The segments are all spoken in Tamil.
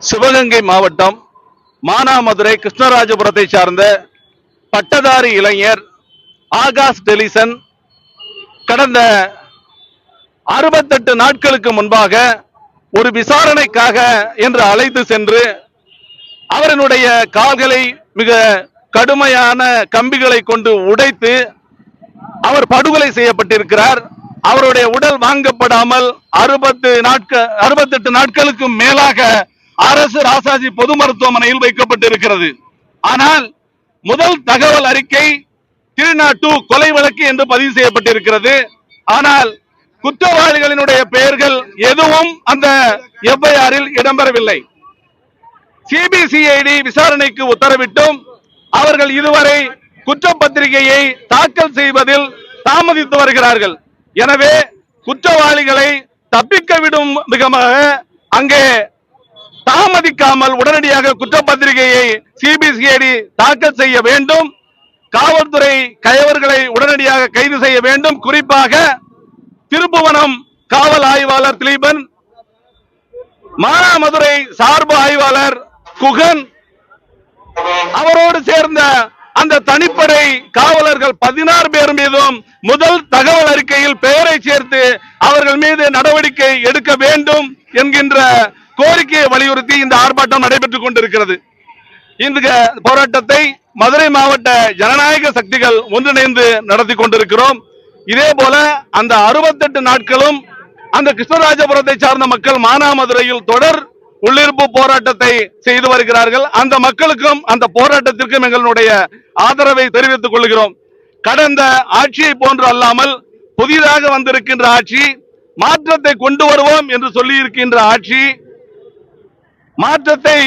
சிவகங்கை மாவட்டம் மானாமதுரை கிருஷ்ணராஜபுரத்தை சார்ந்த பட்டதாரி இளைஞர் ஆகாஷ் டெலிசன் கடந்த 68 நாட்களுக்கு முன்பாக ஒரு விசாரணைக்காக என்று அழைத்து சென்று அவருடைய கால்களை மிக கடுமையான கம்பிகளை கொண்டு உடைத்து அவர் படுகொலை செய்யப்பட்டிருக்கிறார். அவருடைய உடல் வாங்கப்படாமல் 68 நாட்களுக்கு மேலாக அரசு ராசாஜி பொது மருத்துவமனையில் வைக்கப்பட்டிருக்கிறது. ஆனால் முதல் தகவல் அறிக்கை திருநாட்டு கொலை வழக்கு என்று பதிவு செய்யப்பட்டிருக்கிறது. ஆனால் குற்றவாளிகளினுடைய பெயர்கள் எதுவும் அந்த எஃப்ஐஆரில் இடம்பெறவில்லை. சிபிசிஐடி விசாரணைக்கு உத்தரவிட்டும் அவர்கள் இதுவரை குற்றப்பத்திரிகையை தாக்கல் செய்வதில் தாமதித்து வருகிறார்கள். எனவே குற்றவாளிகளை தப்பிக்க விடும் விதமாக அங்கே தாமதிக்காமல் உடனடியாக குற்றப்பத்திரிகையை சிபிசிஐடி தாக்கல் செய்ய வேண்டும். காவல்துறை கயவர்களை உடனடியாக கைது செய்ய வேண்டும். குறிப்பாக திருப்புவனம் காவல் ஆய்வாளர் திலீபன், மானாமதுரை சார்பு ஆய்வாளர் குகன், அவரோடு சேர்ந்த அந்த தனிப்படை காவலர்கள் 16 பேர் மீதும் முதல் தகவல் அறிக்கையில் பெயரை சேர்த்து அவர்கள் மீது நடவடிக்கை எடுக்க வேண்டும் என்கின்ற கோரிக்கையை வலியுறுத்தி இந்த ஆர்ப்பாட்டம் நடைபெற்றுக் கொண்டிருக்கிறது. இந்த போராட்டத்தை மதுரை மாவட்ட ஜனநாயக சக்திகள் ஒன்றிணைந்து நடத்தி கொண்டிருக்கிறோம். இதே போல அந்த 68 நாட்களும் அந்த கிருஷ்ணராஜபுரத்தை சார்ந்த மக்கள் மானாமதுரையில் தொடர் உள்ளிருப்பு போராட்டத்தை செய்து வருகிறார்கள். அந்த மக்களுக்கும் அந்த போராட்டத்திற்கும் எங்களுடைய ஆதரவை தெரிவித்துக் கொள்கிறோம். கடந்த ஆட்சியை போன்று அல்லாமல் புதிதாக வந்திருக்கின்ற ஆட்சி, மாற்றத்தை கொண்டு வருவோம் என்று சொல்லி இருக்கின்ற ஆட்சி மாற்றத்தை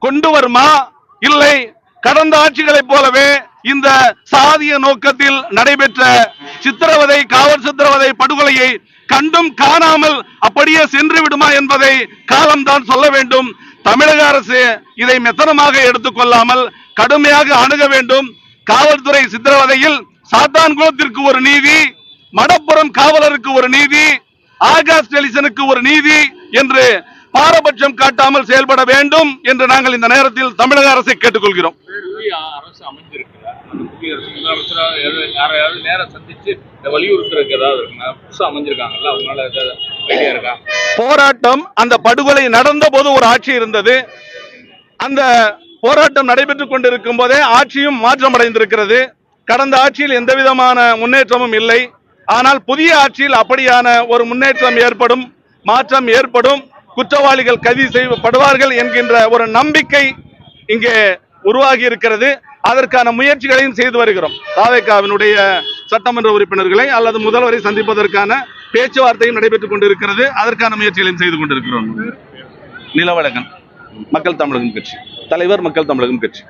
கொண்டு வருமா, இல்லை கடந்த ஆட்சிகளைப் போலவே இந்த சாதிய நோக்கத்தில் நடைபெற்ற சித்திரவதை, காவல் சித்திரவதை படுகொலையை கண்டும் காணாமல் அப்படியே சென்று விடுமா என்பதை காலம்தான் சொல்ல வேண்டும். தமிழக அரசு இதை மெத்தனமாக எடுத்துக்கொள்ளாமல் கடுமையாக அணுக வேண்டும். காவல்துறை சித்திரவதையில் சாத்தான்குளத்திற்கு ஒரு நீதி, மடப்புறம் காவலருக்கு ஒரு நீதி, ஆகாஷ் டெலிசனுக்கு ஒரு நீதி என்று பாரபட்சம் காட்டாமல் செயல்பட வேண்டும் என்று நாங்கள் இந்த நேரத்தில் தமிழக அரசை கேட்டுக்கொள்கிறோம். போராட்டம் அந்த படுகொலை நடந்த போது ஒரு ஆட்சி இருந்தது. அந்த போராட்டம் நடைபெற்றுக் கொண்டிருக்கும் போதே ஆட்சியும் மாற்றம் அடைந்திருக்கிறது. கடந்த ஆட்சியில் எந்த விதமான முன்னேற்றமும் இல்லை. ஆனால் புதிய ஆட்சியில் அப்படியான ஒரு முன்னேற்றம் ஏற்படும், மாற்றம் ஏற்படும், குற்றவாளிகள் கைது செய்யப்படுவார்கள் என்கின்ற ஒரு நம்பிக்கை இங்கே உருவாகி இருக்கிறது. அதற்கான முயற்சிகளையும் செய்து வருகிறோம். தாவேகாவினுடைய சட்டமன்ற உறுப்பினர்களை அல்லது முதல்வரை சந்திப்பதற்கான பேச்சுவார்த்தையும் நடைபெற்றுக் கொண்டிருக்கிறது. அதற்கான முயற்சிகளையும் செய்து கொண்டிருக்கிறோம். நிலவழகன், மக்கள் தமிழகம் கட்சி தலைவர், மக்கள் தமிழகம் கட்சி.